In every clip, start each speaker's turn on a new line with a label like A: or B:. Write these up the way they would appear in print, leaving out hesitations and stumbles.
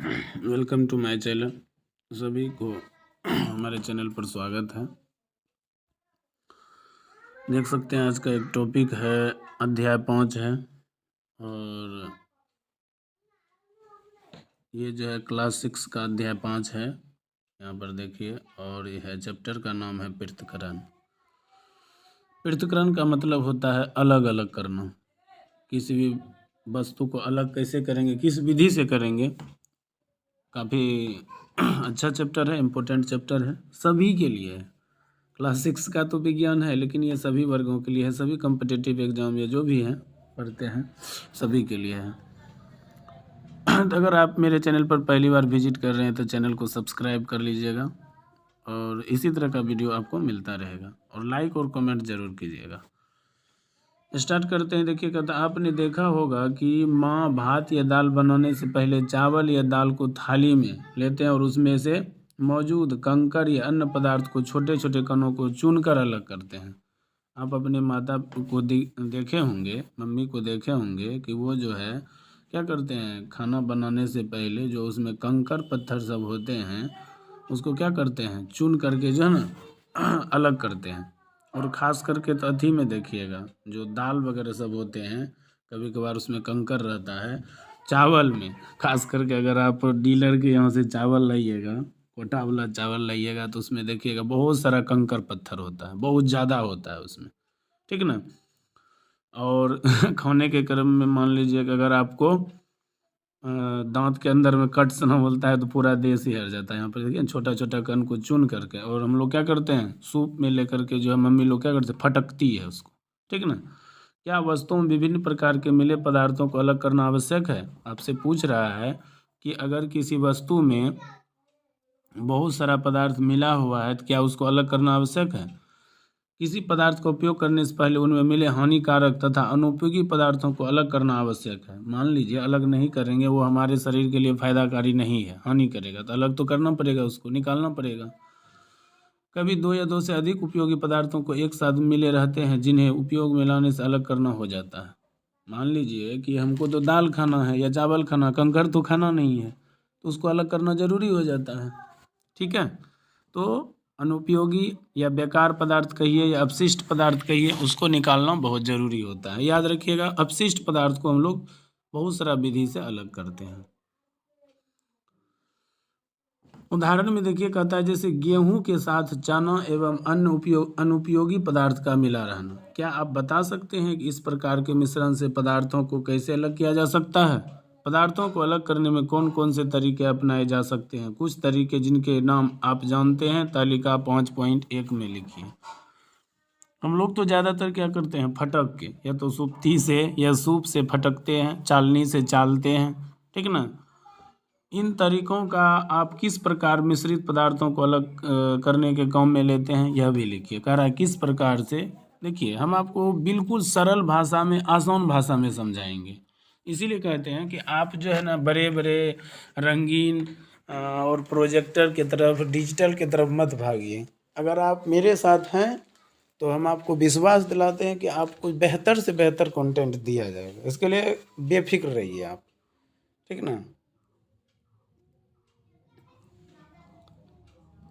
A: Welcome to my channel. सभी को हमारे चैनल पर स्वागत है। देख सकते हैं आज का एक टॉपिक है, अध्याय 5 है और ये जो है क्लास 6 का अध्याय 5 है। यहाँ पर देखिए, और यह है चैप्टर का नाम है पृथक्करण। पृथक्करण का मतलब होता है अलग अलग करना। किसी भी वस्तु को अलग कैसे करेंगे, किस विधि से करेंगे। काफ़ी अच्छा चैप्टर है, इम्पोर्टेंट चैप्टर है, सभी के लिए है। क्लास 6 का तो विज्ञान है, लेकिन ये सभी वर्गों के लिए है, सभी कॉम्पिटिटिव एग्जाम ये जो भी हैं पढ़ते हैं सभी के लिए है। तो अगर आप मेरे चैनल पर पहली बार विजिट कर रहे हैं तो चैनल को सब्सक्राइब कर लीजिएगा और इसी तरह का वीडियो आपको मिलता रहेगा, और लाइक और कमेंट ज़रूर कीजिएगा। स्टार्ट करते हैं। देखिए, कहता आपने देखा होगा कि माँ भात या दाल बनाने से पहले चावल या दाल को थाली में लेते हैं और उसमें से मौजूद कंकड़ या अन्य पदार्थ को छोटे छोटे कणों को चुनकर अलग करते हैं। आप अपने माता को देखे होंगे, मम्मी को देखे होंगे कि वो जो है क्या करते हैं, खाना बनाने से पहले जो उसमें कंकड़ पत्थर सब होते हैं उसको क्या करते हैं, चुन करके जो है ना अलग करते हैं। और ख़ास करके तो अथी में देखिएगा, जो दाल वगैरह सब होते हैं कभी कभार उसमें कंकड़ रहता है। चावल में खास करके अगर आप डीलर के यहाँ से चावल लाइएगा, कोटा वाला चावल लाइएगा, तो उसमें देखिएगा बहुत सारा कंकड़ पत्थर होता है, बहुत ज़्यादा होता है उसमें, ठीक ना। और खाने के क्रम में मान लीजिए कि अगर आपको दांत के अंदर में कट ना बोलता है तो पूरा देश ही हर जाता है। यहाँ पर देखिए छोटा छोटा कण को चुन करके, और हम लोग क्या करते हैं, सूप में लेकर के जो है मम्मी लोग क्या करते हैं, फटकती है उसको, ठीक ना। क्या वस्तुओं में विभिन्न प्रकार के मिले पदार्थों को अलग करना आवश्यक है? आपसे पूछ रहा है कि अगर किसी वस्तु में बहुत सारा पदार्थ मिला हुआ है तो क्या उसको अलग करना आवश्यक है? किसी पदार्थ का उपयोग करने से पहले उनमें मिले हानिकारक तथा अनुपयोगी पदार्थों को अलग करना आवश्यक है। मान लीजिए अलग नहीं करेंगे, वो हमारे शरीर के लिए फायदाकारी नहीं है, हानि करेगा, तो अलग तो करना पड़ेगा, उसको निकालना पड़ेगा। कभी दो या दो से अधिक उपयोगी पदार्थों को एक साथ मिले रहते हैं जिन्हें उपयोग में लाने से अलग करना हो जाता है। मान लीजिए कि हमको तो दाल खाना है या चावल खाना, कंकड़ तो खाना नहीं है, तो उसको अलग करना जरूरी हो जाता है, ठीक है। तो अनुपयोगी या बेकार पदार्थ कहिए या अपशिष्ट पदार्थ कहिए, उसको निकालना बहुत ज़रूरी होता है। याद रखिएगा, अपशिष्ट पदार्थ को हम लोग बहुत सारा विधि से अलग करते हैं। उदाहरण में देखिए, कहता है जैसे गेहूं के साथ चना एवं अन्य अनुपयोगी पदार्थ का मिला रहना। क्या आप बता सकते हैं कि इस प्रकार के मिश्रण से पदार्थों को कैसे अलग किया जा सकता है? पदार्थों को अलग करने में कौन कौन से तरीके अपनाए जा सकते हैं? कुछ तरीके जिनके नाम आप जानते हैं, तालिका 5.1 में लिखिए। हम लोग तो ज़्यादातर क्या करते हैं, फटक के, या तो सुप्ती से या सूप से फटकते हैं, चालनी से चालते हैं, ठीक ना। इन तरीकों का आप किस प्रकार मिश्रित पदार्थों को अलग करने के काम में लेते हैं, यह भी लिखिए। कह रहा है किस प्रकार से। देखिए, हम आपको बिल्कुल सरल भाषा में, आसान भाषा में समझाएंगे। इसीलिए कहते हैं कि आप जो है ना बड़े बड़े रंगीन और प्रोजेक्टर की तरफ, डिजिटल की तरफ मत भागिए। अगर आप मेरे साथ हैं तो हम आपको विश्वास दिलाते हैं कि आपको बेहतर से बेहतर कंटेंट दिया जाएगा। इसके लिए बेफिक्र रहिए आप, ठीक ना।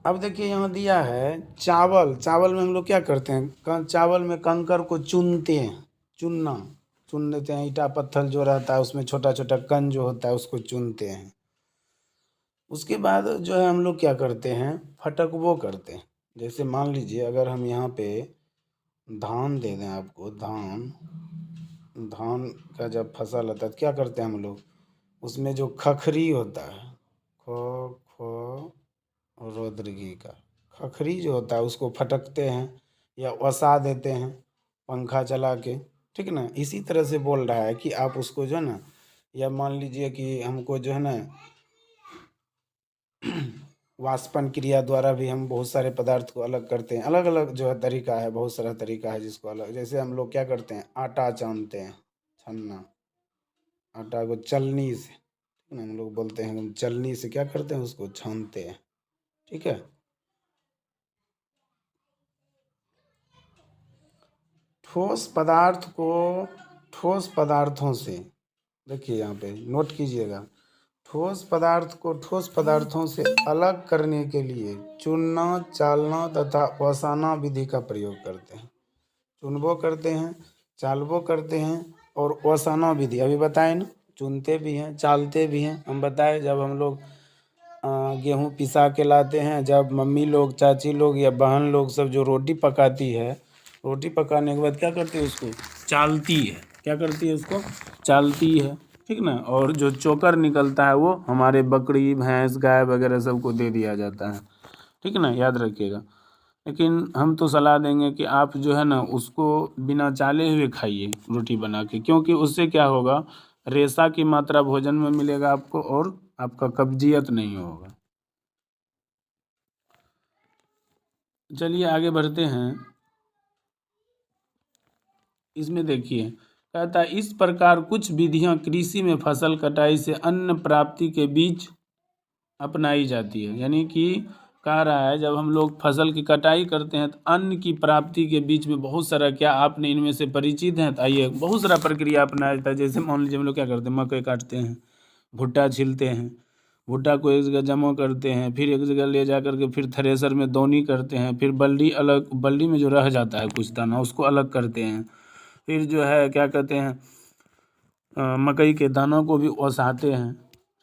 A: अब देखिए यहाँ दिया है चावल। चावल में हम लोग क्या करते हैं, चावल में कंकर को चुनते हैं, चुन लेते हैं। ईटा पत्थर जो रहता है उसमें छोटा छोटा कण जो होता है उसको चुनते हैं। उसके बाद जो है हम लोग क्या करते हैं, फटक वो करते हैं। जैसे मान लीजिए अगर हम यहाँ पे धान दे दें आपको, धान का जब फसल होता है तो क्या करते हैं हम लोग, उसमें जो खखरी होता है, ख रोदृगी का खखरी जो होता है उसको फटकते हैं या वसा देते हैं पंखा चला के, ठीक ना। इसी तरह से बोल रहा है कि आप उसको जो है ना, या मान लीजिए कि हमको जो है ना वाष्पन क्रिया द्वारा भी हम बहुत सारे पदार्थ को अलग करते हैं। अलग अलग जो है तरीका है, बहुत सारा तरीका है जिसको अलग। जैसे हम लोग क्या करते हैं, आटा छानते हैं, छन्ना, आटा को चलनी से, ठीक ना, हम लोग बोलते हैं हम चलनी से क्या करते हैं, उसको छानते हैं, ठीक है। ठोस पदार्थों से, देखिए यहाँ पे नोट कीजिएगा,
B: ठोस पदार्थ को ठोस पदार्थों से अलग करने के लिए चुनना, चालना तथा ओसाना विधि का प्रयोग करते हैं। चुनबो करते हैं, चालबो करते हैं और ओसाना विधि अभी बताए ना, चुनते भी हैं, चालते भी हैं। हम बताए जब हम लोग गेहूँ पिसा के लाते हैं, जब मम्मी लोग, चाची लोग या बहन लोग सब जो रोटी पकाती है, रोटी पकाने के बाद क्या करती है, उसको चालती है। क्या करती है, उसको चालती है, ठीक ना। और जो चोकर निकलता है वो हमारे बकरी, भैंस, गाय वगैरह सबको दे दिया जाता है, ठीक ना, याद रखिएगा। लेकिन हम तो सलाह देंगे कि आप जो है ना उसको बिना चाले हुए खाइए रोटी बना के, क्योंकि उससे क्या होगा, रेशा की मात्रा भोजन में मिलेगा आपको और आपका कब्जियत नहीं होगा। चलिए आगे बढ़ते हैं। इसमें देखिए, कहता है इस प्रकार कुछ विधियां कृषि में फसल कटाई से अन्न प्राप्ति के बीच अपनाई जाती है। यानी कि कह रहा है जब हम लोग फसल की कटाई करते हैं तो अन्न की प्राप्ति के बीच में बहुत सारा, क्या आपने इनमें से परिचित हैं, तो आइए बहुत सारा प्रक्रिया अपनाया जाता है। जैसे मान लीजिए हम लोग क्या करते हैं, मकई काटते हैं, भुट्टा छीलते हैं, भुट्टा को एक जगह जमा करते हैं, फिर एक जगह ले जा करके फिर थ्रेसर में दौनी करते हैं, फिर बल्डी अलग, बल्डी में जो रह जाता है कुछ दाना उसको अलग करते हैं, फिर जो है क्या कहते हैं मकई के दानों को भी ओसाते हैं,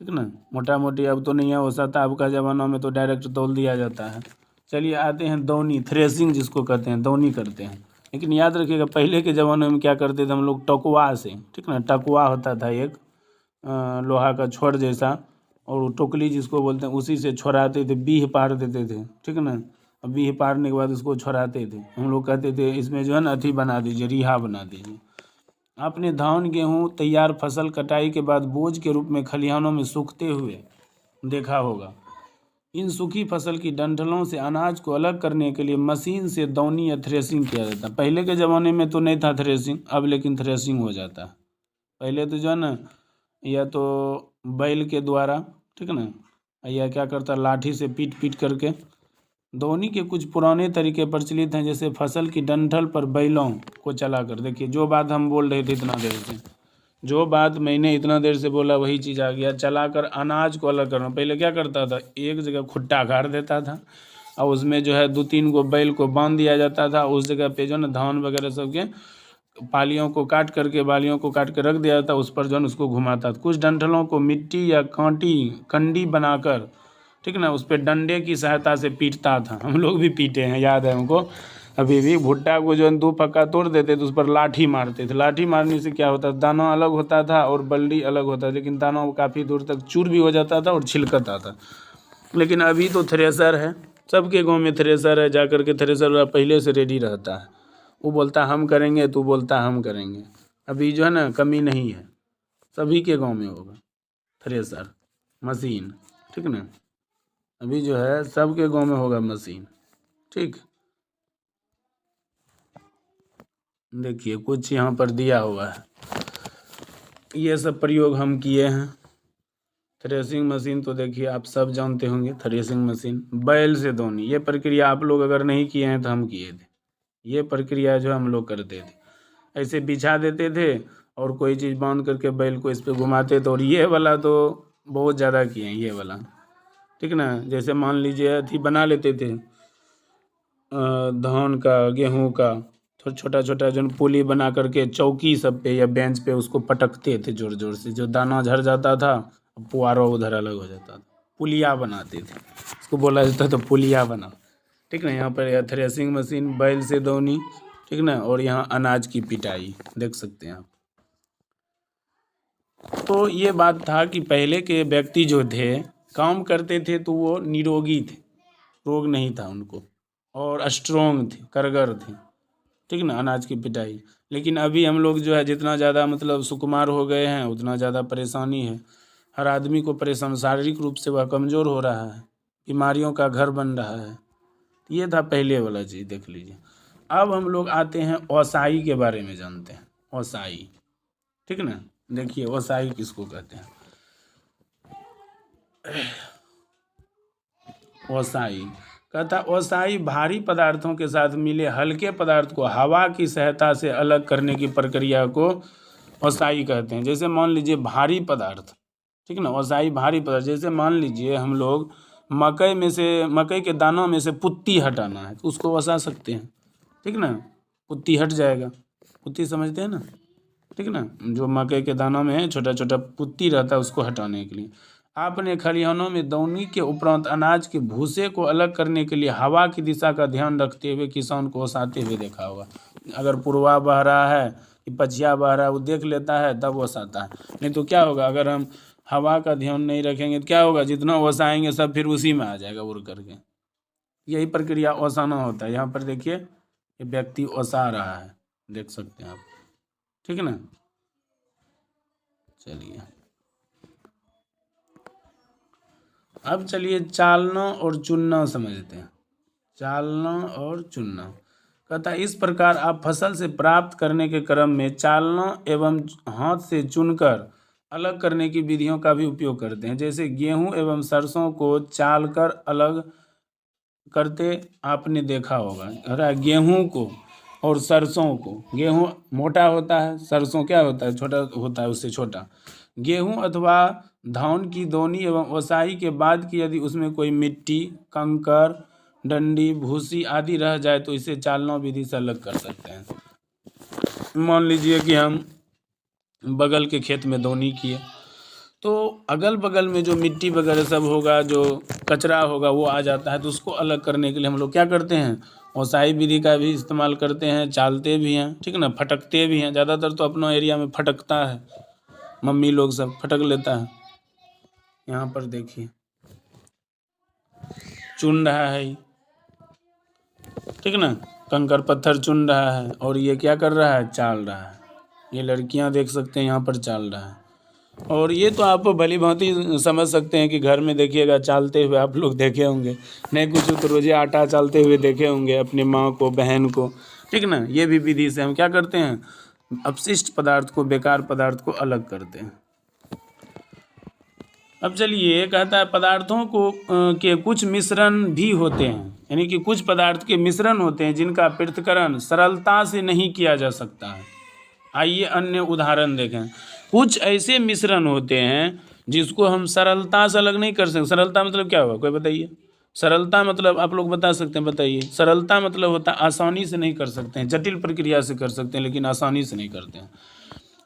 B: ठीक ना। मोटा मोटी अब तो नहीं है ओसाता, अब का ज़माना में तो डायरेक्ट तौल दिया जाता है। चलिए आते हैं दौनी, थ्रेसिंग जिसको कहते हैं, दौनी करते हैं। लेकिन याद रखिएगा पहले के ज़माने में क्या करते थे हम लोग, टकुआ से, ठीक ना, टकुआ होता था एक लोहा का छड़ जैसा, और वो टोकली जिसको बोलते हैं उसी से छोड़ाते थे, बीह पार देते थे, ठीक ना। अब बीह पारने के बाद उसको छोड़ाते थे, हम लोग कहते थे इसमें जो है ना अथी बना दीजिए, रिहा बना दीजिए। आपने धान गेहूँ तैयार फसल कटाई के बाद बोझ के रूप में खलिहानों में सूखते हुए देखा होगा। इन सूखी फसल की डंठलों से अनाज को अलग करने के लिए मशीन से दौनी या थ्रेसिंग किया जाता है। पहले के ज़माने में तो नहीं था थ्रेसिंग, अब लेकिन थ्रेसिंग हो जाता है। पहले तो जो है ना या तो बैल के द्वारा, ठीक ना, या क्या करता लाठी से पीट पीट करके। दौनी के कुछ पुराने तरीके प्रचलित हैं, जैसे फसल की डंठल पर बैलों को चलाकर। देखिए जो बात हम बोल रहे थे इतना देर से, जो बात मैंने इतना देर से बोला वही चीज़ आ गया, चलाकर अनाज को अलग करना। पहले क्या करता था, एक जगह खुट्टा गाड़ देता था और उसमें जो है 2-3 गो बैल को बांध दिया जाता था, उस जगह पे जो है ना धान वगैरह सबके पालियों को काट करके, बालियों को काट के रख दिया जाता, उस पर जो है उसको घुमाता था। कुछ डंठलों को मिट्टी या कांटी कंडी बनाकर, ठीक ना, उस पर डंडे की सहायता से पीटता था। हम लोग भी पीटे हैं, याद है हमको अभी भी। भुट्टा को जो है 2 पक्का तोड़ देते तो उस पर लाठी मारते थे। लाठी मारने से क्या होता था, दाना अलग होता था और बल्ली अलग होता था, लेकिन दाना काफ़ी दूर तक चूर भी हो जाता था और छिलकता था। लेकिन अभी तो थ्रेसर है, सबके गाँव में थ्रेसर है, जा कर के थ्रेसर वाला पहले से रेडी रहता है। वो बोलता हम करेंगे, तू बोलता हम करेंगे। अभी जो है ना कमी नहीं है, सभी के गाँव में होगा थ्रेसर मशीन, ठीक ना। अभी जो है सबके गांव में होगा मशीन, ठीक। देखिए कुछ यहाँ पर दिया हुआ है, ये सब प्रयोग हम किए हैं। थ्रेसिंग मशीन तो देखिए आप सब जानते होंगे, थ्रेसिंग मशीन बैल से दौनी, ये प्रक्रिया आप लोग अगर नहीं किए हैं तो हम किए थे। ये प्रक्रिया जो हम लोग करते थे, ऐसे बिछा देते थे और कोई चीज़ बांध करके बैल को इस पर घुमाते थे। और ये वाला तो बहुत ज़्यादा किए हैं, ये वाला, ठीक ना। जैसे मान लीजिए अथी बना लेते थे धान का, गेहूं का, थोड़ा छोटा छोटा जो पुली बना करके चौकी सब पे या बेंच पे उसको पटकते थे जोर जोर से, जो दाना झड़ जाता था पुआरा उधर अलग हो जाता था, पुलिया बनाते थे, उसको बोला जाता था पुलिया बना, ठीक ना। यहाँ पर थ्रेसिंग मशीन, बैल से दौनी, ठीक ना, और यहाँ अनाज की पिटाई देख सकते हैं आप। तो ये बात था कि पहले के व्यक्ति जो थे काम करते थे तो वो निरोगी थे, रोग नहीं था उनको, और स्ट्रोंग थे, करगर थे, ठीक ना, अनाज की पिटाई। लेकिन अभी हम लोग जो है जितना ज़्यादा मतलब सुकुमार हो गए हैं उतना ज़्यादा परेशानी है। हर आदमी को परेशान, शारीरिक रूप से वह कमज़ोर हो रहा है, बीमारियों का घर बन रहा है। ये था पहले वाला चीज़, देख लीजिए। अब हम लोग आते हैं ओसाई के बारे में जानते हैं। ओसाई, ठीक ना। देखिए ओसाई किसको कहते हैं, ओसाई कहता ओसाई भारी पदार्थों के साथ मिले हल्के पदार्थ को हवा की सहायता से अलग करने की प्रक्रिया को ओसाई कहते हैं। जैसे मान लीजिए भारी पदार्थ, ठीक है ना। वसाई भारी पदार्थ, जैसे मान लीजिए हम लोग मकई के दानों में से पुत्ती हटाना है तो उसको वसा सकते हैं, ठीक ना। पुत्ती हट जाएगा, पुत्ती समझते हैं ना, ठीक ना। जो मकई के दानों में छोटा छोटा पुत्ती रहता है उसको हटाने के लिए। आपने खलिहानों में दौनी के उपरांत अनाज के भूसे को अलग करने के लिए हवा की दिशा का ध्यान रखते हुए किसान को ओसाते हुए देखा होगा। अगर पूर्वा बह रहा है कि पछिया बह रहा है वो देख लेता है तब ओसाता है, नहीं तो क्या होगा, अगर हम हवा का ध्यान नहीं रखेंगे तो क्या होगा, जितना ओसाएंगे सब फिर उसी में आ जाएगा उड़ करके। यही प्रक्रिया ओसाना होता है। यहाँ पर देखिए ये व्यक्ति ओसा रहा है, देख सकते हैं आप, ठीक है ना। चलिए अब चलिए चालना और चुनना समझते हैं। चालना और चुनना कहता है इस प्रकार आप फसल से प्राप्त करने के क्रम में चालना एवं हाथ से चुनकर अलग करने की विधियों का भी उपयोग करते हैं। जैसे गेहूं एवं सरसों को चाल कर अलग करते आपने देखा होगा। अरे गेहूं को और सरसों को, गेहूं मोटा होता है, सरसों क्या होता है, छोटा होता है, उससे छोटा। गेहूं अथवा धान की दौनी एवं ओसाई के बाद की यदि उसमें कोई मिट्टी, कंकर, डंडी, भूसी आदि रह जाए तो इसे चालना विधि से अलग कर सकते हैं। मान लीजिए कि हम बगल के खेत में दौनी किए तो अगल बगल में जो मिट्टी वगैरह सब होगा, जो कचरा होगा वो आ जाता है, तो उसको अलग करने के लिए हम लोग क्या करते हैं, ओसाई विधि का भी इस्तेमाल करते हैं, चालते भी हैं, ठीक है ना, फटकते भी हैं। ज़्यादातर तो अपना एरिया में फटकता है, मम्मी लोग सब फटक लेता है। यहाँ पर देखिए चुन रहा है ये, ठीक है ना, कंकर पत्थर चुन रहा है और ये क्या कर रहा है, चाल रहा है। ये लड़कियां देख सकते हैं यहाँ पर चाल रहा है। और ये तो आप भली भांति समझ सकते हैं कि घर में देखिएगा चालते हुए आप लोग देखे होंगे, नहीं कुछ तो रोजे आटा चालते हुए देखे होंगे अपने माँ को, बहन को, ठीक ना। ये भी विधि से हम क्या करते हैं, अपशिष्ट पदार्थ को, बेकार पदार्थ को अलग करते हैं। अब चलिए कहता है पदार्थों को के कुछ मिश्रण भी होते हैं, यानी कि कुछ पदार्थ के मिश्रण होते हैं जिनका पृथक्करण सरलता से नहीं किया जा सकता है। आइए अन्य उदाहरण देखें। कुछ ऐसे मिश्रण होते हैं जिसको हम सरलता से अलग नहीं कर सकते। सरलता मतलब क्या हुआ, कोई बताइए। सरलता मतलब आप लोग बता सकते हैं, बताइए। सरलता मतलब होता है आसानी से नहीं कर सकते हैं, जटिल प्रक्रिया से कर सकते हैं लेकिन आसानी से नहीं करते हैं।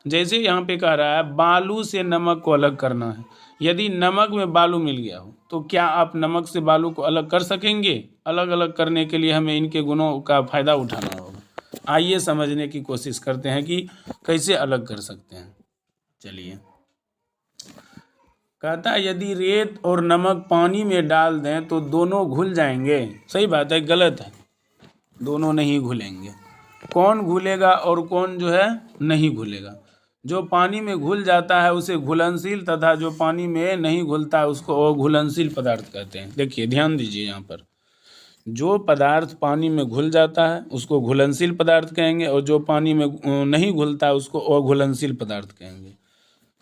B: जैसे यहाँ पे कह रहा है बालू से नमक को अलग करना है। यदि नमक में बालू मिल गया हो तो क्या आप नमक से बालू को अलग कर सकेंगे। अलग अलग करने के लिए हमें इनके गुणों का फ़ायदा उठाना होगा। आइए समझने की कोशिश करते हैं कि कैसे अलग कर सकते हैं। चलिए कहता है यदि रेत और नमक पानी में डाल दें तो दोनों घुल जाएंगे। सही बात है, गलत है, दोनों नहीं घुलेंगे। कौन घुलेगा और कौन जो है नहीं घुलेगा। जो पानी में घुल जाता है उसे घुलनशील तथा जो पानी में नहीं घुलता है उसको अघुलनशील पदार्थ कहते हैं। देखिए ध्यान दीजिए, यहाँ पर जो पदार्थ पानी में घुल जाता है उसको घुलनशील पदार्थ कहेंगे और जो पानी में नहीं घुलता है उसको अघुलनशील पदार्थ कहेंगे।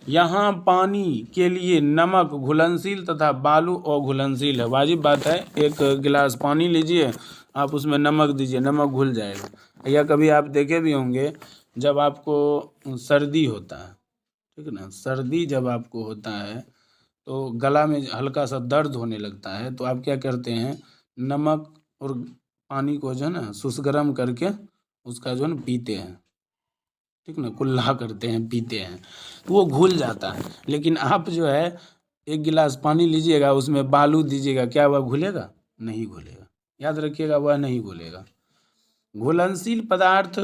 B: यहाँ पानी के लिए नमक घुलनशील तथा बालू अघुलनशील है। वाजिब बात है, एक गिलास पानी लीजिए, आप उसमें नमक दीजिए, नमक घुल जाएगा। या कभी आप देखे भी होंगे जब आपको सर्दी होता है, ठीक है ना, सर्दी जब आपको होता है तो गला में हल्का सा दर्द होने लगता है तो आप क्या करते हैं, नमक और पानी को जो है ना सुसगरम करके उसका जो है ना पीते हैं, ठीक ना, कुल्ला करते हैं, पीते हैं, तो वो घुल जाता है। लेकिन आप जो है एक गिलास पानी लीजिएगा उसमें बालू दीजिएगा, क्या वह घुलेगा, नहीं घुलेगा। याद रखिएगा, वह नहीं घुलेगा। घुलनशील पदार्थ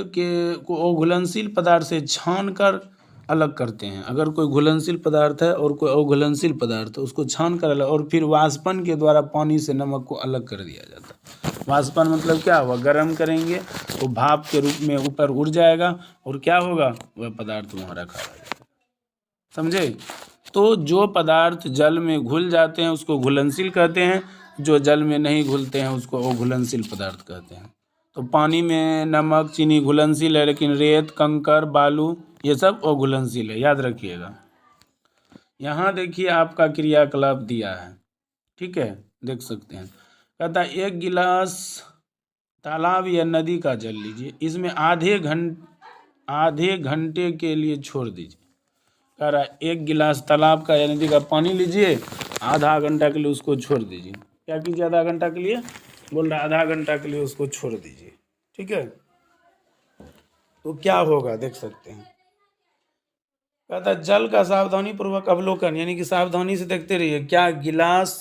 B: को अघुलनशील पदार्थ से छान कर अलग करते हैं। अगर कोई घुलनशील पदार्थ है और कोई अघुलनशील पदार्थ है उसको छान कर अलग, और फिर वाष्पन के द्वारा पानी से नमक को अलग कर दिया जाता है। वाष्पन मतलब क्या हुआ, गर्म करेंगे तो भाप के रूप में ऊपर उड़ जाएगा और क्या होगा, वह पदार्थ वहाँ रखा रहेगा। समझे। तो जो पदार्थ जल में घुल जाते हैं उसको घुलनशील कहते हैं, जो जल में नहीं घुलते हैं उसको अघुलनशील पदार्थ कहते हैं। तो पानी में नमक, चीनी घुलनशील है, लेकिन रेत, कंकर, बालू ये सब अघुलनशील है, याद रखिएगा। यहाँ देखिए आपका क्रियाकलाप दिया है, ठीक है, देख सकते हैं। कहता है एक गिलास तालाब या नदी का जल लीजिए, इसमें आधे घंटे के लिए छोड़ दीजिए। कह रहा है 1 गिलास तालाब का या नदी का पानी लीजिए, आधा घंटा के लिए उसको छोड़ दीजिए। क्या कीजिए आधा घंटा के लिए? बोल रहा है आधा घंटा के लिए उसको छोड़ दीजिए। ठीक है, तो क्या होगा देख सकते हैं। कहता है जल का सावधानी पूर्वक अवलोकन, यानी कि सावधानी से देखते रहिए। क्या गिलास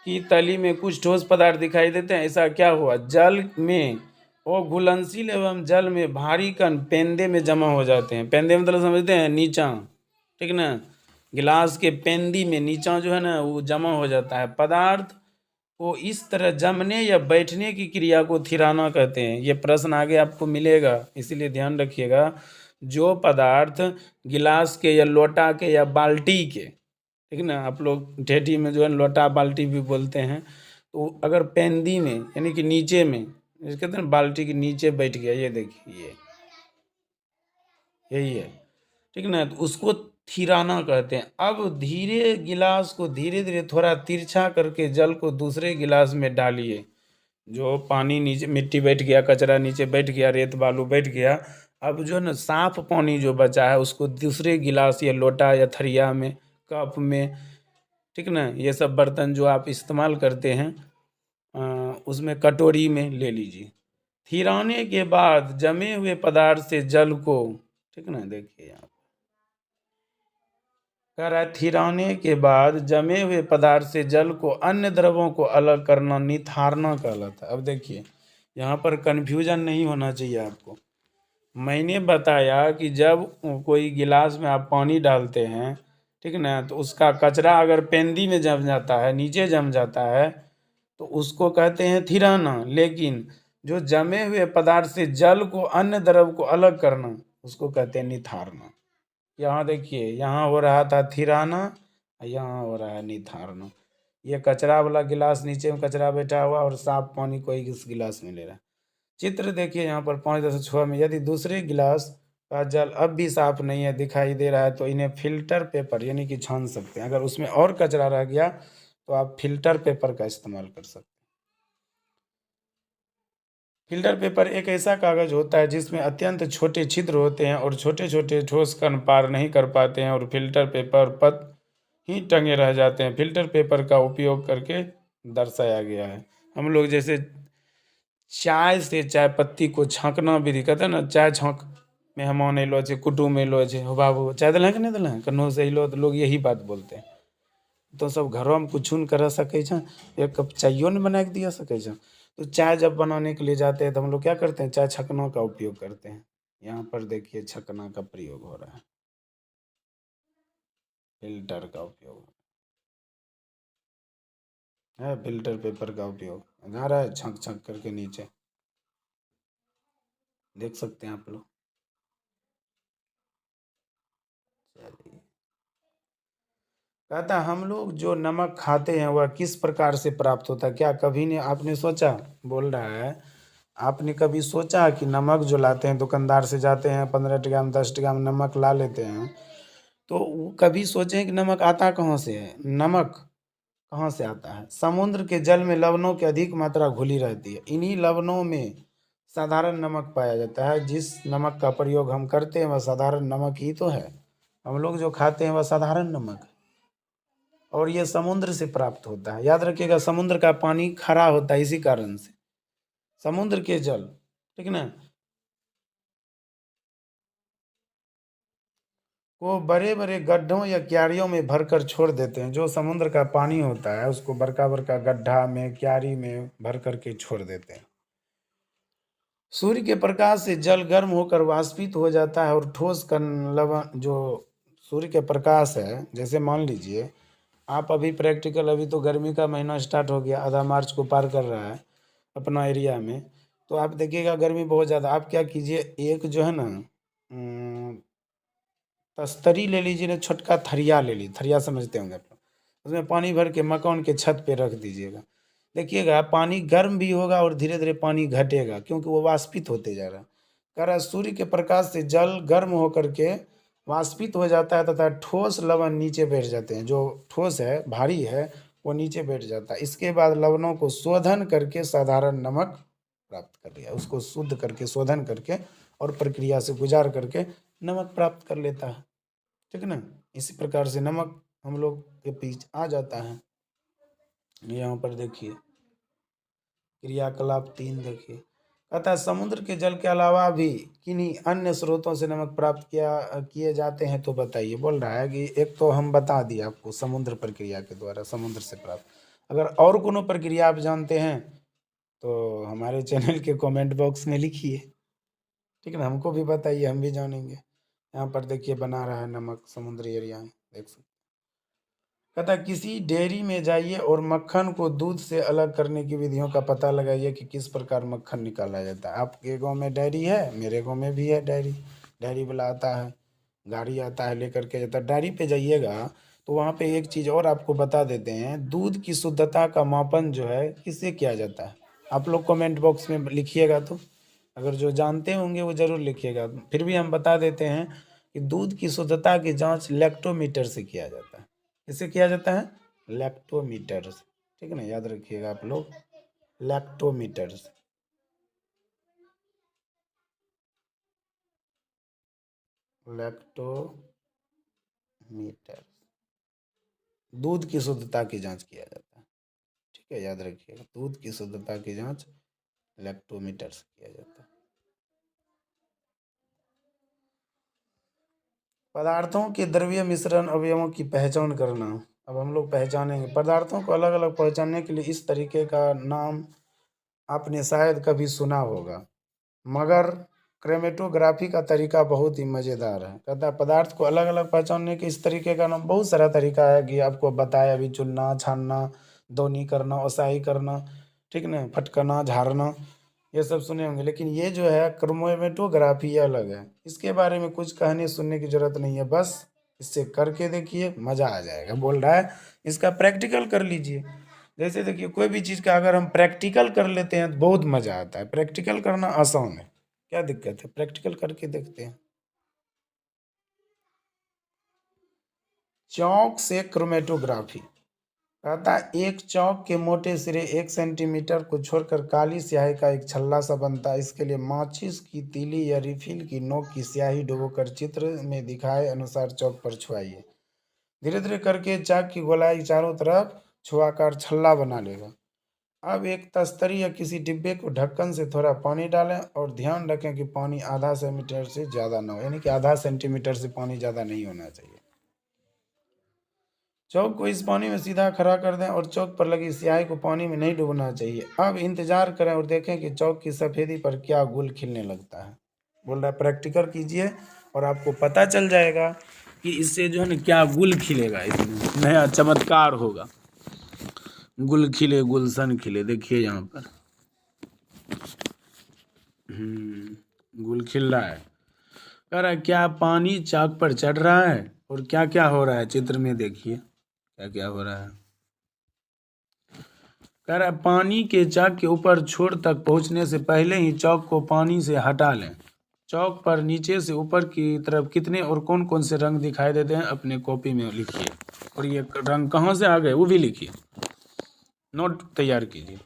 B: की तली में कुछ ठोस पदार्थ दिखाई देते हैं? ऐसा क्या हुआ? जल में वो घुलनशील एवं जल में भारी कण पेंदे में जमा हो जाते हैं। पेंदे मतलब समझते हैं नीचा, ठीक ना? गिलास के पेंदी में नीचा जो है ना वो जमा हो जाता है। पदार्थ को इस तरह जमने या बैठने की क्रिया को थिराना कहते हैं। ये प्रश्न आगे आपको मिलेगा, इसीलिए ध्यान रखिएगा। जो पदार्थ गिलास के या लोटा के या बाल्टी के, ठीक ना, आप लोग ठेठी में जो है लोटा बाल्टी भी बोलते हैं, तो अगर पेंदी में यानी कि नीचे में, जैसे कहते हैं ना बाल्टी के नीचे बैठ गया, ये देखिए यही है, ठीक ना, तो उसको थिराना कहते हैं। अब धीरे गिलास को धीरे धीरे थोड़ा तिरछा करके जल को दूसरे गिलास में डालिए। जो पानी नीचे, मिट्टी बैठ गया, कचरा नीचे बैठ गया, रेत बालू बैठ गया, अब जो है ना साफ पानी जो बचा है उसको दूसरे गिलास या लोटा या थरिया में, कप में, ठीक ना, ये सब बर्तन जो आप इस्तेमाल करते हैं उसमें कटोरी में ले लीजिए। थिराने के बाद जमे हुए पदार्थ से जल को, ठीक ना, देखिए यहाँ कह रहा है थिराने के बाद जमे हुए पदार्थ से जल को अन्य द्रवों को अलग करना निथारना कहलाता है। अब देखिए यहाँ पर कन्फ्यूजन नहीं होना चाहिए आपको। मैंने बताया कि जब कोई गिलास में आप पानी डालते हैं, ठीक ना, तो उसका कचरा अगर पेंदी में जम जाता है, नीचे जम जाता है, तो उसको कहते हैं थिराना। लेकिन जो जमे हुए पदार्थ से जल को अन्य द्रव को अलग करना उसको कहते हैं निथारना। यहाँ देखिए यहाँ हो रहा था थिराना, यहाँ हो रहा है निथारना। ये कचरा वाला गिलास, नीचे में कचरा बैठा हुआ और साफ पानी कोई इस गिलास में ले रहा है। चित्र देखिए यहाँ पर 5.6 में, यदि दूसरे गिलास का जल अब भी साफ नहीं है, दिखाई दे रहा है, तो इन्हें फिल्टर पेपर यानी कि छान सकते हैं। अगर उसमें और कचरा रह गया तो आप फिल्टर पेपर का इस्तेमाल कर सकते हैं। फिल्टर पेपर एक ऐसा कागज होता है जिसमें अत्यंत छोटे छिद्र होते हैं और छोटे छोटे ठोस कण पार नहीं कर पाते हैं और फिल्टर पेपर पर ही टंगे रह जाते हैं। फिल्टर पेपर का उपयोग करके दर्शाया गया है। हम लोग जैसे चाय से चाय पत्ती को छाँकना विधि, कहते हैं ना चाय छाँक, मेहमान अलो छै, कुटुम अलो छै, हो बाबू चाय दिल कि नहीं दिल, कन्नो से अलो, तो लोग यही बात बोलते हैं। तो सब घरों में कुछ न कर सके छे, एक कप चायो न बना के दिया सके छे। तो चाय जब बनाने के लिए जाते हैं तो हम लोग क्या करते हैं, चाय छकना का उपयोग करते हैं। यहाँ पर देखिए छकना का प्रयोग हो रहा है, फिल्टर का उपयोग है, फिल्टर पेपर का उपयोग जा रहा है, छक छक करके नीचे देख सकते हैं आप लोग। चलिए, कहता है हम लोग जो नमक खाते हैं वह किस प्रकार से प्राप्त होता है? क्या कभी ने आपने सोचा, बोल रहा है आपने कभी सोचा कि नमक जो लाते हैं, दुकानदार से जाते हैं 15 ग्राम 10 ग्राम नमक ला लेते हैं, तो कभी सोचे कि नमक आता कहाँ से है? नमक कहाँ से आता है? समुद्र के जल में लवणों की अधिक मात्रा घुली रहती है। इन्हीं लवणों में साधारण नमक पाया जाता है। जिस नमक का प्रयोग हम करते हैं वह साधारण नमक ही तो है। हम लोग जो खाते हैं वह साधारण नमक है और ये समुद्र से प्राप्त होता है। याद रखिएगा समुद्र का पानी खरा होता है, इसी कारण से समुद्र के जल, ठीक ना, को बड़े बड़े गड्ढों या क्यारियों में भरकर छोड़ देते हैं। जो समुद्र का पानी होता है उसको बड़का बड़का गड्ढा में, क्यारी में भर करके छोड़ देते हैं। सूर्य के प्रकाश से जल गर्म होकर वाष्पित हो जाता है और ठोस कण लवण, जो सूर्य के प्रकाश है, जैसे मान लीजिए आप अभी प्रैक्टिकल, अभी तो गर्मी का महीना स्टार्ट हो गया, आधा मार्च को पार कर रहा है अपना एरिया में, तो आप देखिएगा गर्मी बहुत ज़्यादा। आप क्या कीजिए, एक जो है ना तस्तरी ले लीजिए ना, छोटका थरिया ले लीजिए, थरिया समझते होंगे आप लोग, उसमें पानी भर के मकान के छत पे रख दीजिएगा। देखिएगा पानी गर्म भी होगा और धीरे धीरे पानी घटेगा क्योंकि वो वाष्पित होते जा रहा है। कह रहा है सूर्य के प्रकाश से जल गर्म होकर के वाष्पित हो जाता है तथा ठोस लवण नीचे बैठ जाते हैं। जो ठोस है, भारी है, वो नीचे बैठ जाता है। इसके बाद लवणों को शोधन करके साधारण नमक प्राप्त कर लिया, उसको शुद्ध करके शोधन करके और प्रक्रिया से गुजार करके नमक प्राप्त कर लेता है। ठीक है ना। इसी प्रकार से नमक हम लोग के बीच आ जाता है। यहाँ पर देखिए क्रियाकलाप 3 देखिए, कहता है समुद्र के जल के अलावा भी किन्हीं अन्य स्रोतों से नमक प्राप्त किए जाते हैं तो बताइए। बोल रहा है कि एक तो हम बता दिए आपको समुद्र प्रक्रिया के द्वारा समुद्र से प्राप्त, अगर और कोनो प्रक्रिया आप जानते हैं तो हमारे चैनल के कमेंट बॉक्स में लिखिए, ठीक है ना, हमको भी बताइए, हम भी जानेंगे। यहाँ पर देखिए बना रहा है नमक समुद्री एरिया में, देख सकते। कहता है किसी डेयरी में जाइए और मक्खन को दूध से अलग करने की विधियों का पता लगाइए कि किस प्रकार मक्खन निकाला जाता है। आपके गांव में डेयरी है, मेरे गांव में भी है डेयरी। डेयरी वाला आता है, गाड़ी आता है लेकर के जाता है। डेयरी पे जाइएगा तो वहाँ पे एक चीज़ और आपको बता देते हैं, दूध की शुद्धता का मापन जो है किससे किया जाता है। आप लोग कमेंट बॉक्स में लिखिएगा, तो अगर जो जानते होंगे वो ज़रूर लिखिएगा। फिर भी हम बता देते हैं कि दूध की शुद्धता की जाँच लैक्टोमीटर से किया जाता है। किससे किया जाता है? लैक्टोमीटर से, ठीक है ना, याद रखिएगा आप लोग, लैक्टोमीटर से। लैक्टोमीटर दूध की शुद्धता की जांच किया जाता है, ठीक है, याद रखिएगा, दूध की शुद्धता की जांच लैक्टोमीटर से किया जाता है। पदार्थों के द्रव्य मिश्रण अवयवों की पहचान करना। अब हम लोग पहचानेंगे पदार्थों को अलग अलग पहचानने के लिए। इस तरीके का नाम आपने शायद कभी सुना होगा, मगर क्रोमेटोग्राफी का तरीका बहुत ही मज़ेदार है। कहता है पदार्थ को अलग अलग पहचानने के इस तरीके का नाम, बहुत सारा तरीका है कि आपको बताया अभी, चुनना, छानना, दोनी करना, ओसाई करना, ठीक ना, फटकना, झाड़ना, ये सब सुने होंगे। लेकिन ये जो है क्रोमेटोग्राफी, ये अलग है। इसके बारे में कुछ कहने सुनने की ज़रूरत नहीं है, बस इससे करके देखिए, मज़ा आ जाएगा। बोल रहा है इसका प्रैक्टिकल कर लीजिए। जैसे देखिए कोई भी चीज़ का अगर हम प्रैक्टिकल कर लेते हैं तो बहुत मज़ा आता है। प्रैक्टिकल करना आसान है, क्या दिक्कत है, प्रैक्टिकल करके देखते हैं। चौक से क्रोमेटोग्राफी। कहता है एक चौक के मोटे सिरे 1 सेंटीमीटर को छोड़कर काली स्याही का एक छल्ला सा बनता है। इसके लिए माचिस की तीली या रिफिल की नोक की स्याही डुबोकर चित्र में दिखाए अनुसार चौक पर छुआइए। धीरे धीरे करके चाक की गोलाई चारों तरफ छुआकर छल्ला बना लेगा। अब एक तस्तरी या किसी डिब्बे को ढक्कन से थोड़ा पानी डालें और ध्यान रखें कि पानी आधा सेंटीमीटर से ज़्यादा ना हो, यानी कि आधा सेंटीमीटर से पानी ज़्यादा नहीं होना चाहिए। चौक को इस पानी में सीधा खड़ा कर दें और चौक पर लगी स्याही को पानी में नहीं डूबना चाहिए। अब इंतजार करें और देखें कि चौक की सफ़ेदी पर क्या गुल खिलने लगता है। बोल रहा है प्रैक्टिकल कीजिए और आपको पता चल जाएगा कि इससे जो है ना क्या गुल खिलेगा, इसमें नया चमत्कार होगा। गुल खिले, गुलशन खिले, देखिए यहाँ पर गुल खिल रहा है। कह रहा है क्या पानी चाक पर चढ़ रहा है और क्या क्या हो रहा है, चित्र में देखिए क्या क्या हो रहा है। कह रहा है पानी के चाक के ऊपर छोर तक पहुंचने से पहले ही चौक को पानी से हटा लें। चौक पर नीचे से ऊपर की तरफ कितने और कौन कौन से रंग दिखाई देते हैं अपने कॉपी में लिखिए, और ये रंग कहाँ से आ गए वो भी लिखिए, नोट तैयार कीजिए।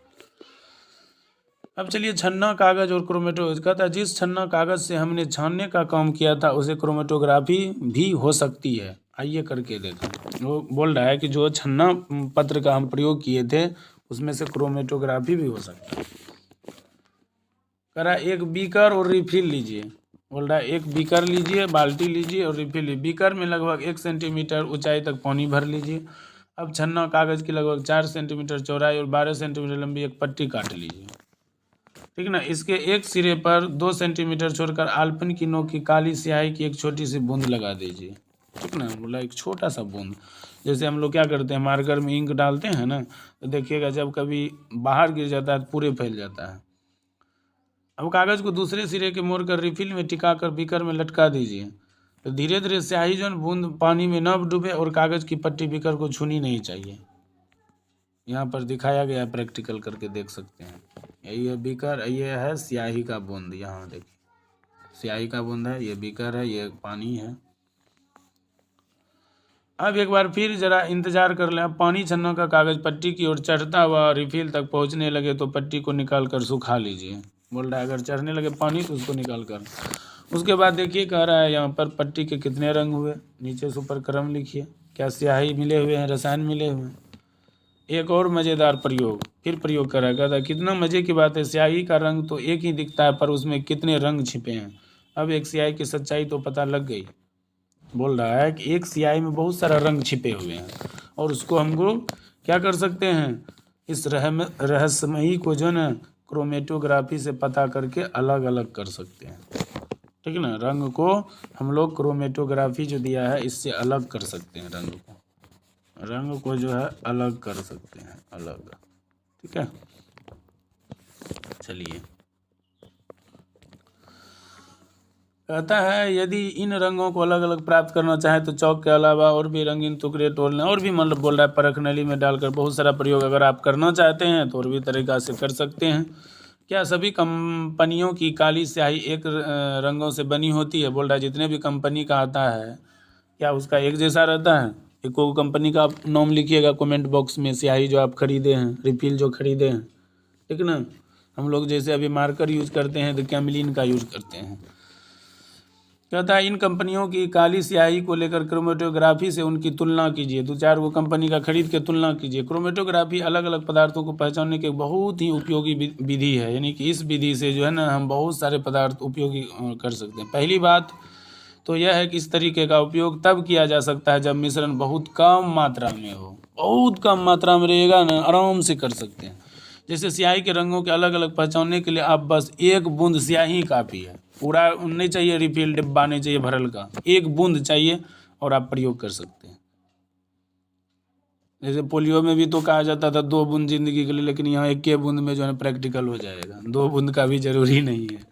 B: अब चलिए छन्ना कागज और क्रोमेटो। कहता है जिस छन्ना कागज से हमने छानने का काम किया था उसे क्रोमेटोग्राफी भी हो सकती है, आइए करके देखें। वो बोल रहा है कि जो छन्ना पत्र का हम प्रयोग किए थे उसमें से क्रोमेटोग्राफी भी हो सकता है। कह रहा है एक बीकर और रिफिल लीजिए। बोल रहा है एक बीकर लीजिए, बाल्टी लीजिए और रिफिल लीजिए। बीकर में लगभग 1 सेंटीमीटर ऊंचाई तक पानी भर लीजिए। अब छन्ना कागज की लगभग 4 सेंटीमीटर चौड़ाई और 12 सेंटीमीटर लंबी एक पट्टी काट लीजिए, ठीक है ना। इसके एक सिरे पर 2 सेंटीमीटर छोड़कर आलपन की नोक की काली स्याही की एक छोटी सी बूंद लगा दीजिए, ठीक ना। बोला एक छोटा सा बूंद, जैसे हम लोग क्या करते हैं मार्कर में इंक डालते हैं ना, तो देखिएगा जब कभी बाहर गिर जाता है तो पूरे फैल जाता है। अब कागज़ को दूसरे सिरे के मोड़ कर रिफिल में टिकाकर बीकर में लटका दीजिए। तो धीरे धीरे स्याही जो बूंद पानी में न डूबे और कागज़ की पट्टी बीकर को छूनी नहीं चाहिए। यहाँ पर दिखाया गया, प्रैक्टिकल करके देख सकते हैं। यही है बीकर, ये है स्याही का बूंद, यहाँ देखिए स्याही का बूंद है, ये बीकर है, ये पानी है। अब एक बार फिर जरा इंतजार कर लें। अब पानी छन्नों का कागज़ पट्टी की ओर चढ़ता हुआ रिफिल तक पहुँचने लगे तो पट्टी को निकाल कर सुखा लीजिए। बोल रहा है अगर चढ़ने लगे पानी तो उसको निकाल कर उसके बाद देखिए कह रहा है यहाँ पर पट्टी के कितने रंग हुए, नीचे से ऊपर क्रम लिखिए, क्या स्याही मिले हुए हैं, रसायन मिले हुए हैं। एक और मज़ेदार प्रयोग, फिर प्रयोग करा गया था, कितना मज़े की बात है, स्याही का रंग तो एक ही दिखता है पर उसमें कितने रंग छिपे हैं। अब एक स्याही की सच्चाई तो पता लग गई। बोल रहा है कि एक स्याही में बहुत सारा रंग छिपे हुए हैं और उसको हमको क्या कर सकते हैं, इस रहस्यमयी को जो है ना क्रोमेटोग्राफी से पता करके अलग अलग कर सकते हैं। ठीक है ना, रंग को हम लोग क्रोमेटोग्राफी जो दिया है इससे अलग कर सकते हैं, रंग को जो है अलग कर सकते हैं, अलग। ठीक है, चलिए कहता है यदि इन रंगों को अलग अलग प्राप्त करना चाहे तो चौक के अलावा और भी रंगीन टुकड़े तोड़ने, और भी मतलब बोल रहा है परख नली में डालकर बहुत सारा प्रयोग अगर आप करना चाहते हैं तो और भी तरीक़ा से कर सकते हैं। क्या सभी कंपनियों की काली स्याही एक रंगों से बनी होती है? बोल रहा है जितने भी कंपनी का आता है क्या उसका एक जैसा रहता है? एक को कंपनी का आप नाम लिखिएगा कमेंट बॉक्स में, स्याही जो आप खरीदे हैं, रिफिल जो खरीदे हैं। ठीक ना, हम लोग जैसे अभी मार्कर यूज करते हैं तो कैमलिन का यूज करते हैं। कहता है इन कंपनियों की काली स्याही को लेकर क्रोमेटोग्राफी से उनकी तुलना कीजिए, 2-4 वो कंपनी का खरीद के तुलना कीजिए। क्रोमेटोग्राफी अलग अलग पदार्थों को पहचानने की बहुत ही उपयोगी विधि है, यानी कि इस विधि से जो है ना हम बहुत सारे पदार्थ उपयोगी कर सकते हैं। पहली बात तो यह है कि इस तरीके का उपयोग तब किया जा सकता है जब मिश्रण बहुत कम मात्रा में हो, बहुत कम मात्रा में रहेगा ना आराम से कर सकते हैं। जैसे स्याही के रंगों के अलग अलग पहचानने के लिए आप बस 1 बूंद स्याही काफ़ी है, पूरा नहीं चाहिए, रिफिल डिब्बा नहीं चाहिए भरल का, 1 बूंद चाहिए और आप प्रयोग कर सकते हैं। जैसे पोलियो में भी तो कहा जाता था 2 बूंद जिंदगी के लिए, लेकिन यहाँ 1 बूंद में जो है प्रैक्टिकल हो जाएगा, 2 बूंद का भी जरूरी नहीं है।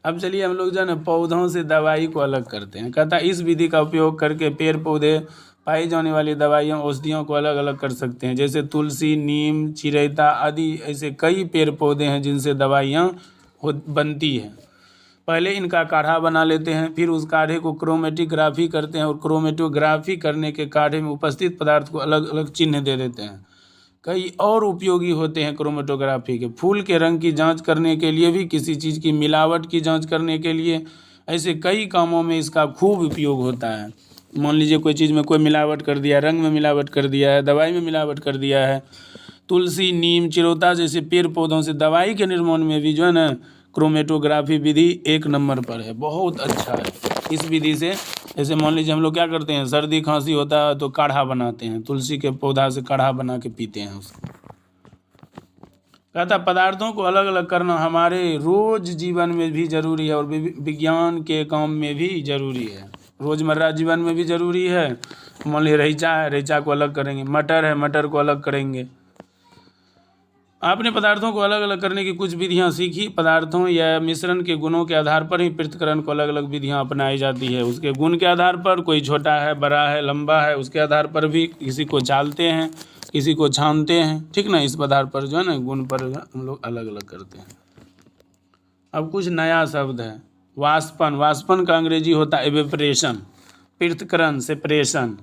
B: अब चलिए हम लोग जो है ना पौधों से दवाई को अलग करते हैं। कहता है इस विधि का उपयोग करके पेड़ पौधे पाई जाने वाली दवाइयाँ औषधियों को अलग अलग कर सकते हैं। जैसे तुलसी, नीम, चिरैता आदि ऐसे कई पेड़ पौधे हैं जिनसे दवाइयाँ बनती हैं। पहले इनका काढ़ा बना लेते हैं, फिर उस काढ़े को क्रोमेटोग्राफी करते हैं और क्रोमेटोग्राफी करने के काढ़े में उपस्थित पदार्थ को अलग अलग चिन्ह दे देते हैं। कई और उपयोगी होते हैं क्रोमेटोग्राफी के, फूल के रंग की जांच करने के लिए भी, किसी चीज़ की मिलावट की जांच करने के लिए, ऐसे कई कामों में इसका खूब उपयोग होता है। मान लीजिए कोई चीज़ में कोई मिलावट कर दिया, रंग में मिलावट कर दिया है, दवाई में मिलावट कर दिया है, तुलसी, नीम, चिरौता जैसे पेड़ पौधों से दवाई के निर्माण में भी जो है ना क्रोमेटोग्राफी विधि 1 नंबर पर है, बहुत अच्छा है। इस विधि से जैसे मान लीजिए हम लोग क्या करते हैं, सर्दी खांसी होता है तो काढ़ा बनाते हैं, तुलसी के पौधा से काढ़ा बना के पीते हैं उसको। कहता पदार्थों को अलग अलग करना हमारे रोज जीवन में भी जरूरी है और विज्ञान के काम में भी जरूरी है, रोज़मर्रा जीवन में भी ज़रूरी है। मान लीजिए रईचा है, रईचा को अलग करेंगे, मटर है, मटर को अलग करेंगे। आपने पदार्थों को अलग अलग करने की कुछ विधियां सीखी। पदार्थों या मिश्रण के गुणों के आधार पर ही पृथक्करण को अलग अलग विधियां अपनाई जाती है। उसके गुण के आधार पर, कोई छोटा है, बड़ा है, लंबा है, उसके आधार पर भी किसी को चालते हैं, किसी को छानते हैं। ठीक ना, इस आधार पर जो है ना गुण पर हम लोग अलग अलग करते हैं। अब कुछ नया शब्द है, वाष्पन। वाष्पन का अंग्रेजी होता है एवेपरेशन, पृथक्करण सेपरेशन,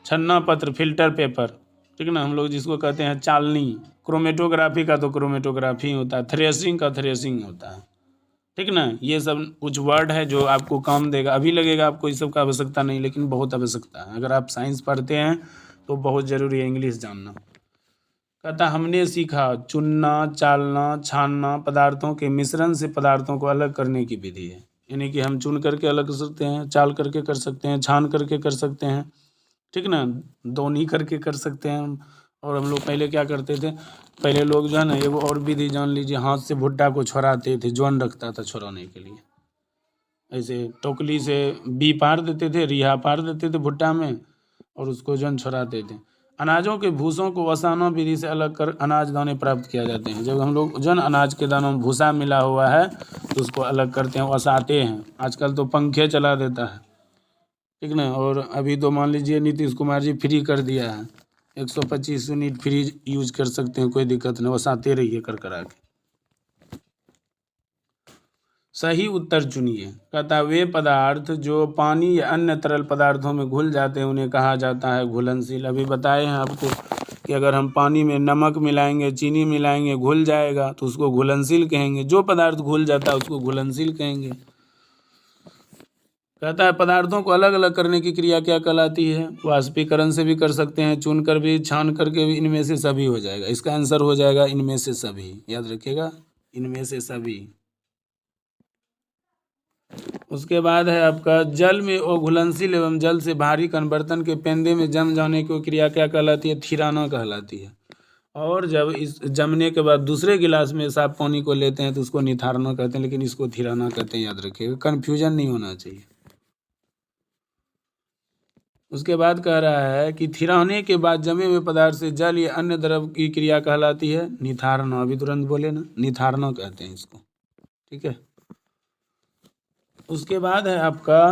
B: छन्ना पत्र फिल्टर पेपर। ठीक ना, हम लोग जिसको कहते हैं चालनी। क्रोमेटोग्राफी का तो क्रोमेटोग्राफी होता है, थ्रेसिंग का थ्रेसिंग होता है। ठीक ना, ये सब कुछ वर्ड है जो आपको काम देगा। अभी लगेगा आपको इस सब का आवश्यकता नहीं, लेकिन बहुत आवश्यकता है। अगर आप साइंस पढ़ते हैं तो बहुत ज़रूरी है इंग्लिश जानना। कहता हमने सीखा चुनना, चालना, छानना पदार्थों के मिश्रण से पदार्थों को अलग करने की विधि है। यानी कि हम चुन करके अलग कर सकते हैं, चाल करके कर सकते हैं, छान करके कर सकते हैं। ठीक ना, दोनी करके कर सकते हैं हम। और हम लोग पहले क्या करते थे, पहले लोग जो है ना एगो और विधि जान लीजिए, हाथ से भुट्टा को छोड़ाते थे, जौन रखता था छोड़ाने के लिए। ऐसे टोकली से बी पार देते थे, रिहा पार देते थे भुट्टा में और उसको जौन छोड़ाते थे। अनाजों के भूसों को ओसाना विधि से अलग कर अनाज दाने प्राप्त किया जाते हैं। जब हम लोग जौन अनाज के दानों में भूसा मिला हुआ है तो उसको अलग करते हैं, ओसाते हैं। आजकल तो पंखे चला देता है। ठीक ना, और अभी तो मान लीजिए नीतीश कुमार जी फ्री कर दिया है, 125 यूनिट फ्री यूज कर सकते हैं, कोई दिक्कत नहीं, ओसाते रहिए कर करा के। सही उत्तर चुनिए। कहता है वे पदार्थ जो पानी या अन्य तरल पदार्थों में घुल जाते हैं उन्हें कहा जाता है घुलनशील। अभी बताए हैं आपको कि अगर हम पानी में नमक मिलाएंगे, चीनी मिलाएंगे, घुल जाएगा तो उसको घुलनशील कहेंगे। जो पदार्थ घुल जाता है उसको घुलनशील कहेंगे। कहता है पदार्थों को अलग अलग करने की क्रिया क्या कहलाती है? वाष्पीकरण से भी कर सकते हैं, चुन कर भी, छान करके भी, इनमें से सभी हो जाएगा। इसका आंसर हो जाएगा इनमें से सभी, याद रखिएगा, इनमें से सभी। उसके बाद है आपका जल में अघुलनशील एवं जल से भारी कण बर्तन के पेंदे में जम जाने की क्रिया क्या कहलाती है? थिराना कहलाती है। और जब इस जमने के बाद दूसरे गिलास में साफ पानी को लेते हैं तो उसको निथारना कहते हैं, लेकिन इसको थिराना कहते हैं, याद रखिएगा, कन्फ्यूजन नहीं होना चाहिए। उसके बाद कह रहा है कि थिराने के बाद जमे हुए पदार्थ से जल या अन्य द्रव की क्रिया कहलाती है निथारना। अभी तुरंत बोले ना, निथारना कहते हैं इसको, ठीक है। उसके बाद है आपका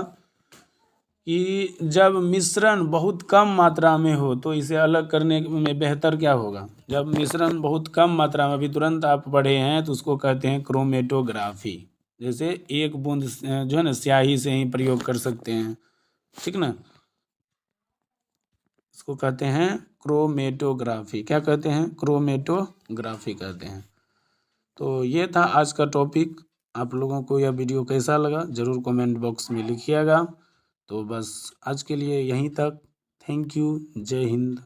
B: कि जब मिश्रण बहुत कम मात्रा में हो तो इसे अलग करने में बेहतर क्या होगा? जब मिश्रण बहुत कम मात्रा में, अभी तुरंत आप पढ़े हैं, तो उसको कहते हैं क्रोमेटोग्राफी। जैसे एक बूंद जो है ना स्याही से ही प्रयोग कर सकते हैं, ठीक ना, इसको कहते हैं क्रोमेटोग्राफी। क्या कहते हैं? क्रोमेटोग्राफी कहते हैं। तो ये था आज का टॉपिक। आप लोगों को यह वीडियो कैसा लगा ज़रूर कमेंट बॉक्स में लिखिएगा। तो बस आज के लिए यहीं तक। Thank you. जय हिंद।